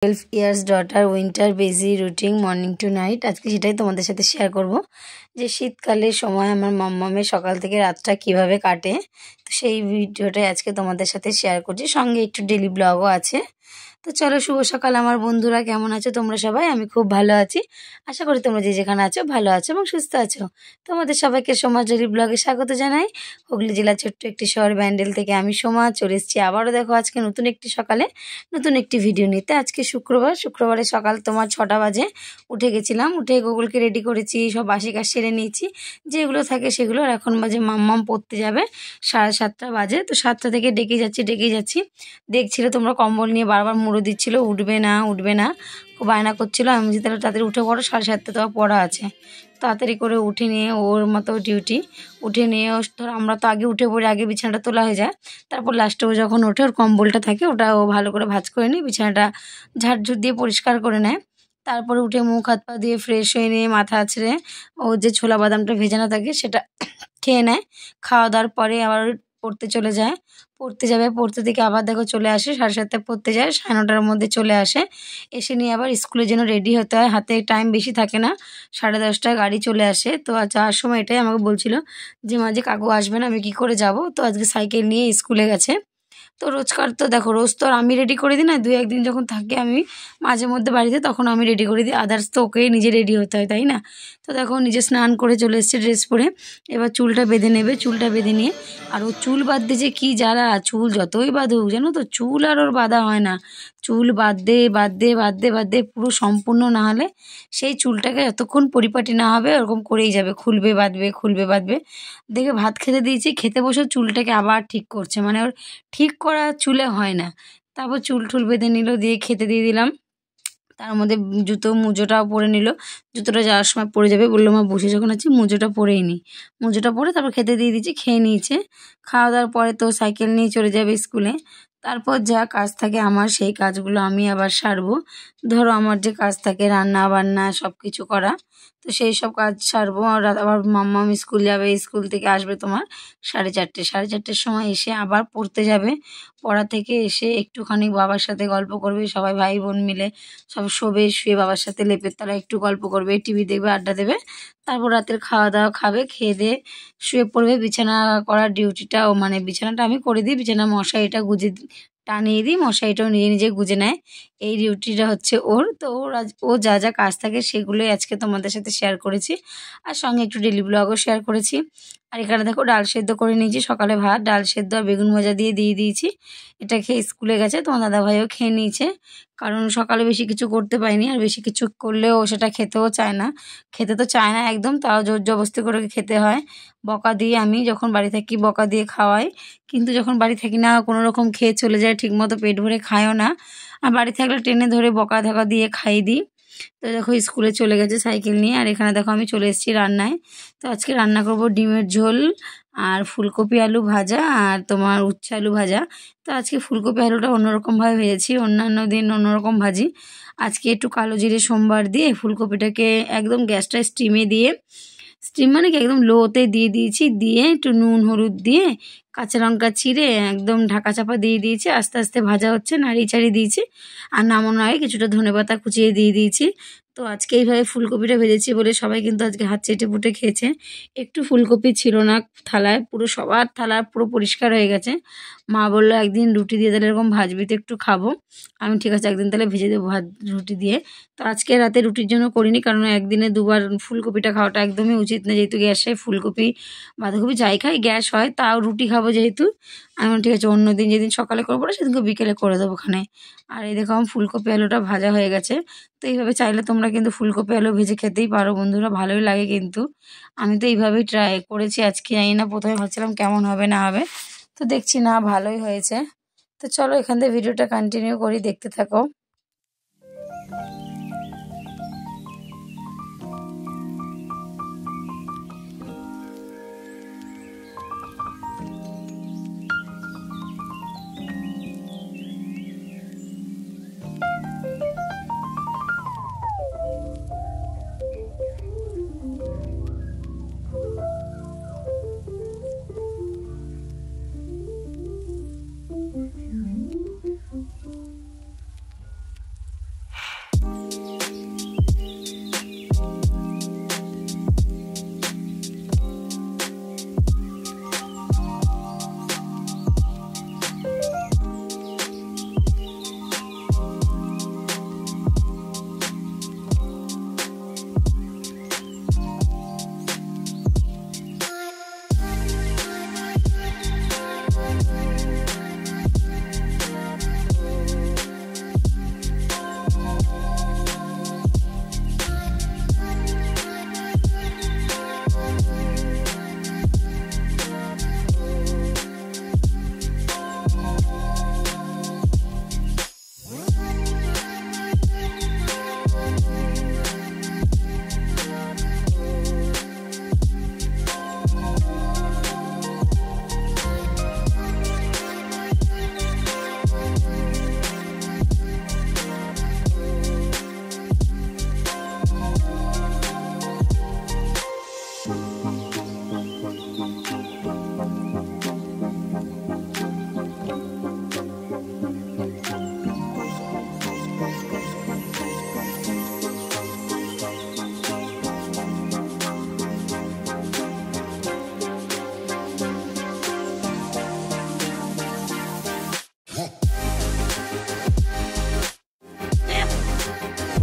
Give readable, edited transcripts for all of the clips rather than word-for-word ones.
12 years daughter winter বেজি routine morning to night. আজকে সেটাই তোমাদের সাথে শেয়ার করব যে শীতকালের সময় আমার মাম্মামের সকাল থেকে রাতটা কিভাবে কাটে। তো সেই ভিডিওটাই আজকে তোমাদের সাথে শেয়ার করছি, সঙ্গে একটু ডেলি ব্লগও আছে। তো চলো, শুভ সকাল আমার বন্ধুরা, কেমন আছো তোমরা সবাই? আমি খুব ভালো আছি, আশা করি তোমরা যে যেখানে আছো ভালো আছো এবং সুস্থ আছো। তোমাদের সবাইকে সোমা ডেলি ব্লগে স্বাগত জানাই। হুগলি জেলার ছোট্ট একটি শহর ব্যান্ডেল থেকে আমি সোমা চলে এসেছি আবারও। দেখো আজকে নতুন একটি সকালে নতুন একটি ভিডিও নিতে। আজকে শুক্রবারের সকাল তোমার 6টা বাজে উঠে গেছিলাম। উঠে গুগলকে রেডি করেছি, সব বাসি কাজ সেরে নিয়েছি, যেগুলো থাকে সেগুলো। আর এখন বাজে মাম্মাম পড়তে যাবে, 7:30 বাজে। তো 7টা থেকে ডেকে যাচ্ছি। দেখছিলে তোমরা, কম্বল নিয়ে বারবার মুড়ো দিচ্ছিল, উঠবে না উঠবে না, খুব বায়না করছিল। আমি যে তাহলে তাড়াতাড়ি উঠে পড়ো, 7:30 তো পড়া আছে। তাড়াতাড়ি করে উঠে নিয়ে ওর মতো ডিউটি উঠে নিয়ে, ধর আমরা তো আগে উঠে পড়ে, আগে বিছানাটা তোলা হয়ে যায়, তারপর লাস্টে ও যখন ওঠে ওর কম্বলটা থাকে ওটা ও ভালো করে ভাঁজ করে নিয়ে বিছানাটা ঝাড়ঝুড় দিয়ে পরিষ্কার করে নেয়। তারপরে উঠে মুখ হাত পা দিয়ে ফ্রেশ হয়ে নিয়ে মাথা আছড়ে ও যে ছোলা বাদামটা ভেজানো থাকে সেটা খেয়ে নেয়। খাওয়া দাওয়ার পরে আবার পড়তে চলে যায়। পড়তে থেকে আবার দেখো চলে আসে, 7:30 পড়তে যায়, 9:30-র মধ্যে চলে আসে। এসে নিয়ে আবার স্কুলের জন্য রেডি হতে হয়, হাতে টাইম বেশি থাকে না, 10:30টায় গাড়ি চলে আসে। তো যাওয়ার সময় এটাই আমাকে বলছিল যে মাঝে কাকু আসবে না, আমি কি করে যাব। তো আজকে সাইকেল নিয়ে স্কুলে গেছে। তো রোজকার তো দেখো, রোজ তো আর আমি রেডি করে দিই না, 2-1 দিন যখন থাকি আমি মাঝে মধ্যে বাড়িতে, তখন আমি রেডি করে দিই। আদার্স তো ওকেই নিজে রেডি হতে হয়, তাই না? তো দেখো নিজে স্নান করে চলে এসেছে ড্রেস পরে, এবার চুলটা বেঁধে নেবে। চুলটা বেঁধে নিয়ে, আর ও চুল বাঁধতে যে কী জ্বালা, চুল যতই বাঁধুক জানো তো, চুল আর ওর বাঁধা হয় না। চুল বাঁধতে পুরো সম্পূর্ণ না হলে সেই চুলটাকে যতক্ষণ পরিপাটি না হবে ওরকম করেই যাবে, খুলবে বাঁধবে। দেখে ভাত খেতে দিয়েছি, খেতে বসে চুলটাকে আবার ঠিক করছে, মানে ওর ঠিক করা চুলে হয় না। তারপর চুল টুল বেঁধে নিল, দিয়ে খেতে দিয়ে দিলাম। তার মধ্যে মুজোটাও পরে নিল, জুতোটা যাওয়ার সময় পরে যাবে বললো, মা বসে যখন আছি মুজোটা পরেই নিই। মুজোটা পরে তারপর খেতে দিয়ে দিয়েছি, খেয়ে নিয়েছে। খাওয়া দাওয়ার পরে তো সাইকেল নিয়ে চলে যাবে স্কুলে। তারপর যা কাজ থাকে আমার, সেই কাজগুলো আমি আবার সারবো। ধরো আমার যে কাজ থাকে রান্না বান্না সব কিছু করা, তো সেই সব কাজ সারবো। আর আবার মাম্মাম স্কুল যাবে, স্কুল থেকে আসবে তোমার 4:30 সময়, এসে আবার পড়তে যাবে। পড়া থেকে এসে একটুখানি বাবার সাথে গল্প করবে, সবাই ভাই বোন মিলে সব শোবে, শুয়ে বাবার সাথে লেপের তলায় একটু গল্প করবে, টিভি দেখবে, আড্ডা দেবে। তারপর রাতের খাওয়া দাওয়া খাবে, খেয়ে দিয়ে শুয়ে পড়বে। বিছানা করার ডিউটিটাও, মানে বিছানাটা আমি করে দিই, বিছানা মশারিটা টানিয়ে দিই, মশারিটাও নিজে নিজে গুজে নেয়। এই ডিউটিটা হচ্ছে ওর। তো ও যা যা কাজ থাকে সেগুলোই আজকে তোমাদের সাথে শেয়ার করেছি, আর সঙ্গে একটু ডেলি ব্লগও শেয়ার করেছি। আর এখানে দেখো ডাল সেদ্ধ করে নিয়েছি, সকালে ভাত ডাল সেদ্ধ আর বেগুন ভাজা দিয়ে দিয়েছি। এটা খেয়ে স্কুলে গেছে, তোমার দাদাভাইও খেয়ে নিয়েছে, কারণ সকালে বেশি কিছু করতে পারিনি। আর বেশি কিছু করলেও সেটা খেতেও চায় না, খেতে তো চায় না একদম, তাও জোর জবরদস্তি করে খেতে হয়। বকা দিয়ে, আমি যখন বাড়ি থাকি বকা দিয়ে খাওয়াই, কিন্তু যখন বাড়ি থাকি না কোনো রকম খেয়ে চলে যায়, ঠিকমতো পেট ভরে খায়ও না। আর বাড়ি থাকলে টেনে ধরে বকা ধকা দিয়ে খাইয়ে দিই। তো দেখো স্কুলে চলে গেছে সাইকেল নিয়ে। আর এখানে দেখো আমি চলে এসেছি রান্নায়। তো আজকে রান্না করব ডিমের ঝোল আর ফুলকপি আলু ভাজা আর তোমার উচ্ছে আলু ভাজা। তো আজকে ফুলকপি আলুটা অন্যরকমভাবে ভেজেছি, অন্যান্য দিন অন্যরকম ভাজি। আজকে একটু কালো জিরে সোমবার দিয়ে ফুলকপিটাকে একদম গ্যাসটা স্টিম মানে কি একদম লোতে দিয়ে দিয়েছি, দিয়ে একটু নুন হলুদ দিয়ে কাঁচা লঙ্কা চিড়ে একদম ঢাকা চাপা দিয়ে দিয়েছি। আস্তে আস্তে ভাজা হচ্ছে, নাড়িয়ে চাড়িয়ে দিয়েছি। আর নামানোর আগে কিছুটা ধনেপাতা কুচিয়ে দিয়ে দিয়েছি। তো আজকে এইভাবে ফুলকপিটা ভেজেছি বলে সবাই কিন্তু আজকে হাত চেটে পুটে খেয়েছে। একটু ফুলকপি ছিল না থালায়, পুরো সবার থালা পুরো পরিষ্কার হয়ে গেছে। মা বললো একদিন রুটি দিয়ে তাহলে এরকম ভাজবি তো একটু খাবো। আমি ঠিক আছে একদিন তাহলে ভেজে দেবো ভাত রুটি দিয়ে। তো আজকে রাতে রুটির জন্য করিনি, কারণ একদিনে দুবার ফুলকপিটা খাওয়াটা একদমই উচিত না, যেহেতু গ্যাসে ফুলকপি বাঁধাকপি যাই খাই গ্যাস হয়, তাও রুটি খাবো যেহেতু। আমি ঠিক আছে অন্যদিন যেদিন সকালে করবো না সেদিনকে বিকেলে করে দেবো ওখানে। আর এই দেখো আমার ফুলকপি আলুটা ভাজা হয়ে গেছে। তো এইভাবে চাইলে তোমরা কিন্তু ফুলকপি আলু ভেজে খেতেই পারো বন্ধুরা, ভালোই লাগে কিন্তু। আমি তো এইভাবেই ট্রাই করেছি আজকে, জানি না প্রথমে ভাবছিলাম কেমন হবে না হবে, তো দেখছি না ভালোই হয়েছে। তো চলো এখান থেকে ভিডিওটা কন্টিনিউ করি, দেখতে থাকো।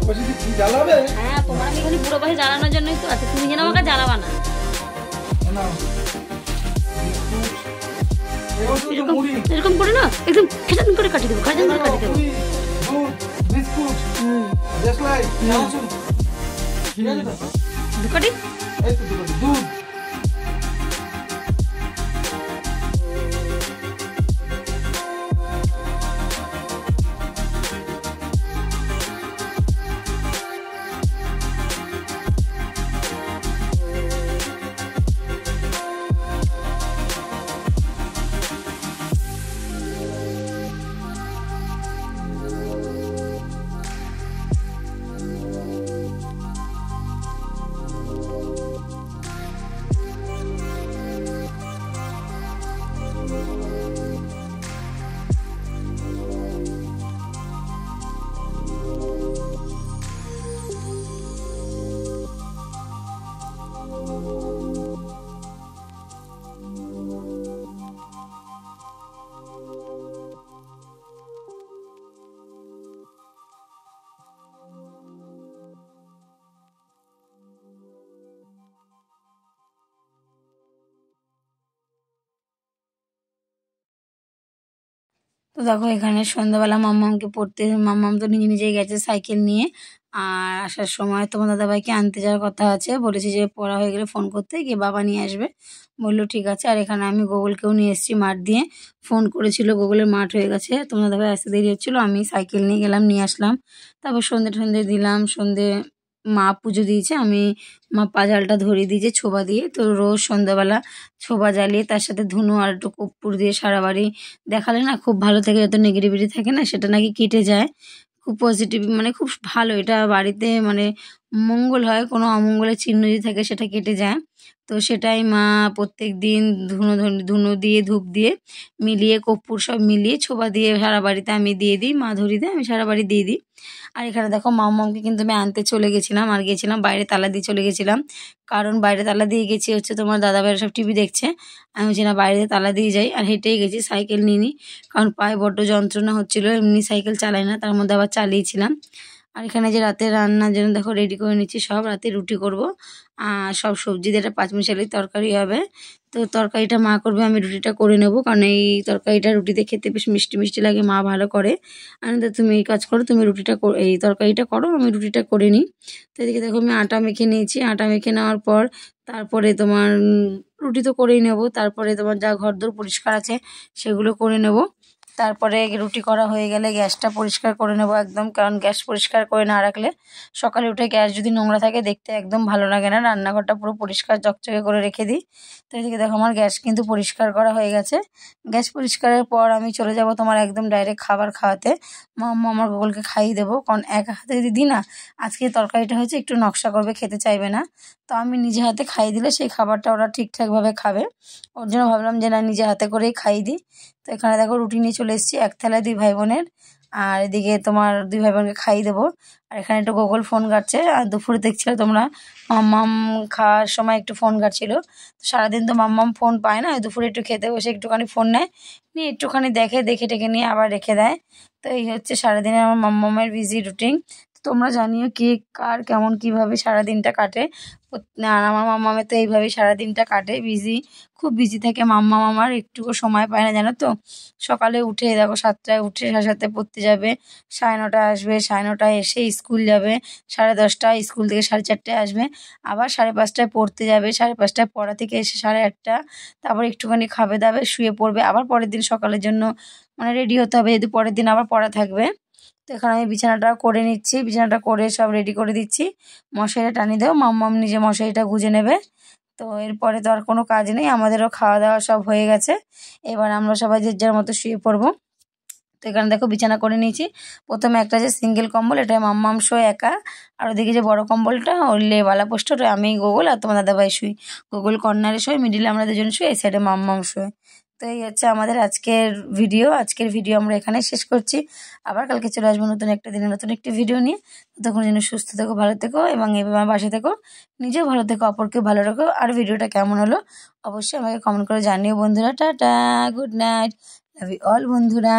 হ্যাঁ, তোমার আমি এখানে পুরো পাশে জ্বালানোর জন্যই তো আছে, তুমি যেন আমাকে জ্বালাবা না। এরকম করে না, একদম খেটান করে কাটি দেবো, খাজান করে কাটি দেবো। দুকাটি তো দেখো এখানে সন্ধ্যাবেলা মাম্মামকে পড়তে, মাম্মাম তো নিজে নিজেই গেছে সাইকেল নিয়ে। আর আসার সময় তোমার দাদাভাইকে আনতে যাওয়ার কথা আছে, বলেছি যে পড়া হয়ে গেলে ফোন করতে, গিয়ে বাবা নিয়ে আসবে। বললো ঠিক আছে। আর এখানে আমি গুগলকেও নিয়ে এসেছি মাঠ দিয়ে, ফোন করেছিল, গুগলের মাঠ হয়ে গেছে। তোমার দাদাভাই আসতে দেরি হচ্ছিলো, আমি সাইকেল নিয়ে গেলাম, নিয়ে আসলাম। তারপর সন্ধে টন্ধে দিলাম, সন্ধে মা পুজো দিয়েছে, আমি মা পাঁজালটা ধরিয়ে দিয়েছে ছোবা দিয়ে। তো রোজ সন্ধ্যাবেলা ছোবা জ্বালিয়ে তার সাথে ধুনো আর একটু কর্পূর দিয়ে সারা বাড়ি দেখালে না খুব ভালো থাকে, যত নেগেটিভিটি থাকে না সেটা নাকি কেটে যায়। খুব পজিটিভ, মানে খুব ভালো এটা, বাড়িতে মানে মঙ্গল হয়, কোনো অমঙ্গলের চিহ্ন যদি থাকে সেটা কেটে যায়। তো সেটাই মা প্রত্যেক দিন ধুনো দিয়ে ধূপ দিয়ে মিলিয়ে কর্পূর সব মিলিয়ে ছোবা দিয়ে সারা বাড়িতে আমি দিয়ে দিই, মা ধরিয়ে দেয়, আমি সারা বাড়ি দিয়ে দিই। আর এখানে দেখো মাম্মামকে কিন্তু আমি আনতে চলে গেছিলাম, আর গেছিলাম বাইরে তালা দিয়ে চলে গেছিলাম। কারণ বাইরে তালা দিয়ে গেছি হচ্ছে তোমার দাদাভাইয়ের সব টিভি দেখছে, আমি হচ্ছে না বাইরে তালা দিয়ে যাই। আর হেঁটেই গেছি, সাইকেল নিইনি, কারণ পায়ে বড্ড যন্ত্রণা হচ্ছিলো, এমনি সাইকেল চালাই না, তার মধ্যে আবার চালিয়েছিলাম। আর এখানে যে রাতে রান্নার জন্য দেখো রেডি করে নিচ্ছি সব, রাতে রুটি করব। আর সব সবজি দিয়ে একটা পাঁচমিশালি তরকারি হবে। তো তরকারিটা মা করবে, আমি রুটিটা করে নেব, কারণ এই তরকারিটা রুটিতে খেতে বেশ মিষ্টি মিষ্টি লাগে, মা ভালো করে। আমি তো তুমি এই কাজ করো, তুমি রুটিটা এই তরকারিটা করো, আমি রুটিটা করে নিই। তো এদিকে দেখো আমি আটা মেখে নিয়েছি, আটা মেখে নেওয়ার পর তারপরে তোমার রুটি তো করেই নেব, তারপরে তোমার যা ঘরদোর পরিষ্কার আছে সেগুলো করে নেব। তারপরে রুটি করা হয়ে গেলে গ্যাসটা পরিষ্কার করে নেব একদম, কারণ গ্যাস পরিষ্কার করে না রাখলে সকালে উঠে গ্যাস যদি নোংরা থাকে দেখতে একদম ভালো লাগে না, রান্নাঘরটা পুরো পরিষ্কার চকচকে করে রেখে দিই। তো এদিকে দেখো আমার গ্যাস কিন্তু পরিষ্কার করা হয়ে গেছে। গ্যাস পরিষ্কারের পর আমি চলে যাব তোমার একদম ডাইরেক্ট খাবার খাওয়াতে, মাম্মা আমার গুগলকে খাইয়ে দেবো, কারণ এক হাতে যদি দিই না, আজকে তরকারিটা হয়েছে একটু নকশা করবে, খেতে চাইবে না। তো আমি নিজে হাতে খাইয়ে দিলে সেই খাবারটা ওরা ঠিকঠাকভাবে খাবে, ওর জন্য ভাবলাম যে না নিজে হাতে করেই খাইয়ে দিই। তো এখানে দেখো রুটি নিয়ে চলে এসেছি, এক থালায় দুই ভাই বোনের, আর এদিকে তোমার দুই ভাই বোনকে খাইয়ে দেবো। আর এখানে একটু গুগল ফোন ঘাটছে, আর দুপুরে দেখছিলে তোমরা মাম্মাম খাওয়ার সময় একটু ফোন ঘাটছিল। তো সারাদিন তো মাম্মাম ফোন পায় না, দুপুরে একটু খেতে বসে একটুখানি ফোন নেয়, নিয়ে একটুখানি দেখে টেকে নিয়ে আবার রেখে দেয়। তো এই হচ্ছে সারাদিনের আমার মাম্মামের বিজি রুটিন। তোমরা জানিও কে কার কেমন কীভাবে সারাদিনটা কাটে। আর আমার মাম্মামের তো এইভাবেই সারাদিনটা কাটে, খুব বিজি থাকে মাম্মাম, আমার একটুকু সময় পায় না জানো তো। সকালে উঠে দেখো 7টায় উঠে 7:30 পড়তে যাবে, 9:30 আসবে, 9:30 এসে স্কুল যাবে, 10:30 স্কুল থেকে 4:30 আসবে, আবার 5:30 পড়তে যাবে, 5:30 পড়া থেকে এসে 8:30, তারপর একটুখানি খাবে দাবে শুয়ে পড়বে, আবার পরের দিন সকালের জন্য মানে রেডি হতে হবে, যদি পরের দিন আবার পড়া থাকবে। তো এখানে আমি বিছানাটা করে নিচ্ছি, বিছানাটা করে সব রেডি করে দিচ্ছি, মশারিটা টানিয়ে দেবো, মাম্মাম নিজে মশারিটা গুঁজে নেবে। তো এরপরে তো আর কোনো কাজ নেই, আমাদেরও খাওয়া দাওয়া সব হয়ে গেছে, এবার আমরা সবাই যে যার মতো শুয়ে পড়বো। তো এখানে দেখো বিছানা করে নিয়েছি, প্রথমে একটা যে সিঙ্গেল কম্বল, এটা মাম্মাম শোয় একা, আর ওদিকে যে বড় কম্বলটা ওর লেবালা পোস্ট, ওটা আমি গুগল আর তোমার দাদাভাই শুই, গুগল কর্নারে শোয়, মিডিলে আমরা দুজন শুই, এই সাইডে মাম্মাম শোয়। তো এই হচ্ছে আমাদের আজকের ভিডিও আমরা এখানে শেষ করছি। আবার কালকে চলে আসবো নতুন একটা দিনে নতুন একটি ভিডিও নিয়ে। তখন যেন সুস্থ থেকো, ভালো থেকো, এবং এভাবে আমার বাসে থেকো, নিজেও ভালো থেকো, অপরকেও ভালো রাখো। আর ভিডিওটা কেমন হলো অবশ্যই আমাকে কমেন্ট করে জানিও বন্ধুরা। Tata, good night, love you all বন্ধুরা।